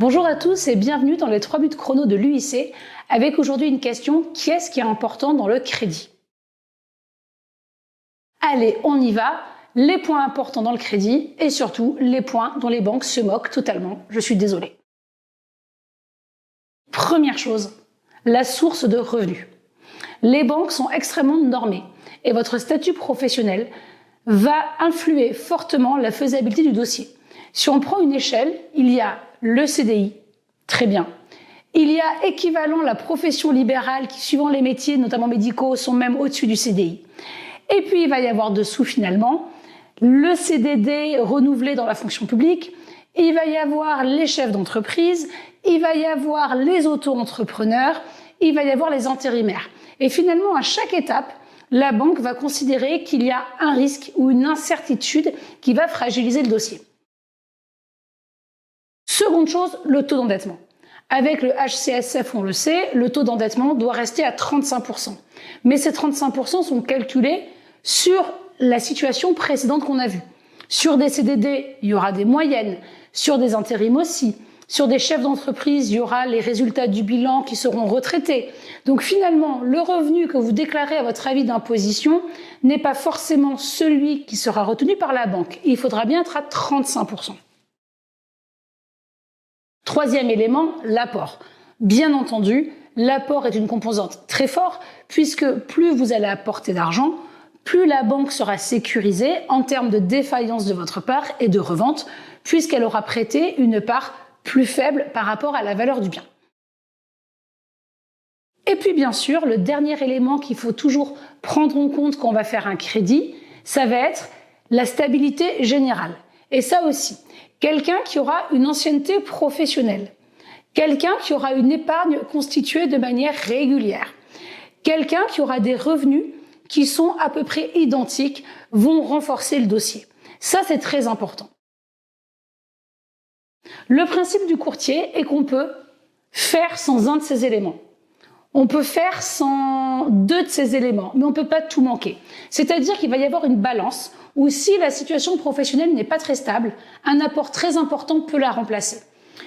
Bonjour à tous et bienvenue dans les 3 buts chrono de l'UIC avec aujourd'hui une question: qu'est-ce qui est important dans le crédit? Allez, on y va. Les points importants dans le crédit et surtout les points dont les banques se moquent totalement. Je suis désolée. Première chose, la source de revenus. Les banques sont extrêmement normées et votre statut professionnel va influer fortement la faisabilité du dossier. Si on prend une échelle, il y a le CDI, très bien. Il y a équivalent la profession libérale qui, suivant les métiers, notamment médicaux, sont même au-dessus du CDI. Et puis, il va y avoir dessous, finalement, le CDD renouvelé dans la fonction publique. Il va y avoir les chefs d'entreprise. Il va y avoir les auto-entrepreneurs. Il va y avoir les intérimaires. Et finalement, à chaque étape, la banque va considérer qu'il y a un risque ou une incertitude qui va fragiliser le dossier. Seconde chose, le taux d'endettement. Avec le HCSF, on le sait, le taux d'endettement doit rester à 35%. Mais ces 35% sont calculés sur la situation précédente qu'on a vue. Sur des CDD, il y aura des moyennes. Sur des intérims aussi. Sur des chefs d'entreprise, il y aura les résultats du bilan qui seront retraités. Donc finalement, le revenu que vous déclarez à votre avis d'imposition n'est pas forcément celui qui sera retenu par la banque. Il faudra bien être à 35%. Troisième élément, l'apport. Bien entendu, l'apport est une composante très forte puisque plus vous allez apporter d'argent, plus la banque sera sécurisée en termes de défaillance de votre part et de revente puisqu'elle aura prêté une part plus faible par rapport à la valeur du bien. Et puis bien sûr, le dernier élément qu'il faut toujours prendre en compte quand on va faire un crédit, ça va être la stabilité générale. Et ça aussi, quelqu'un qui aura une ancienneté professionnelle, quelqu'un qui aura une épargne constituée de manière régulière, quelqu'un qui aura des revenus qui sont à peu près identiques vont renforcer le dossier. Ça, c'est très important. Le principe du courtier est qu'on peut faire sans un de ces éléments. On peut faire sans 2 de ces éléments, mais on ne peut pas tout manquer. C'est-à-dire qu'il va y avoir une balance où si la situation professionnelle n'est pas très stable, un apport très important peut la remplacer.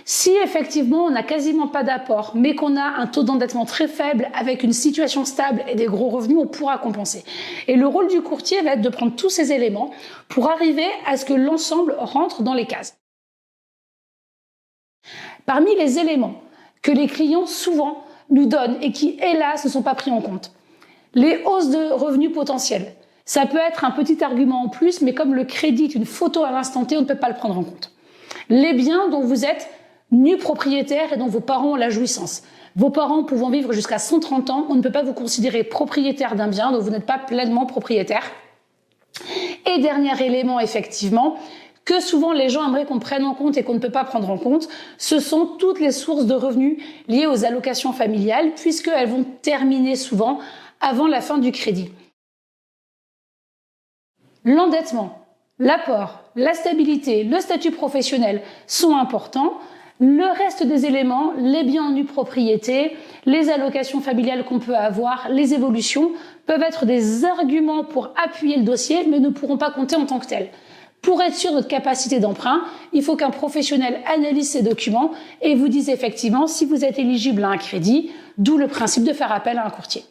Si effectivement on n'a quasiment pas d'apport, mais qu'on a un taux d'endettement très faible avec une situation stable et des gros revenus, on pourra compenser. Et le rôle du courtier va être de prendre tous ces éléments pour arriver à ce que l'ensemble rentre dans les cases. Parmi les éléments que les clients souvent nous donnent et qui, hélas, ne sont pas pris en compte, les hausses de revenus potentiels. Ça peut être un petit argument en plus, mais comme le crédit est une photo à l'instant T, on ne peut pas le prendre en compte. Les biens dont vous êtes nus propriétaires et dont vos parents ont la jouissance. Vos parents pouvant vivre jusqu'à 130 ans, on ne peut pas vous considérer propriétaire d'un bien dont vous n'êtes pas pleinement propriétaire. Et dernier élément, effectivement, que souvent les gens aimeraient qu'on prenne en compte et qu'on ne peut pas prendre en compte, ce sont toutes les sources de revenus liées aux allocations familiales, puisqu'elles vont terminer souvent avant la fin du crédit. L'endettement, l'apport, la stabilité, le statut professionnel sont importants. Le reste des éléments, les biens en nue propriété, les allocations familiales qu'on peut avoir, les évolutions, peuvent être des arguments pour appuyer le dossier, mais ne pourront pas compter en tant que tels. Pour être sûr de votre capacité d'emprunt, il faut qu'un professionnel analyse ces documents et vous dise effectivement si vous êtes éligible à un crédit, d'où le principe de faire appel à un courtier.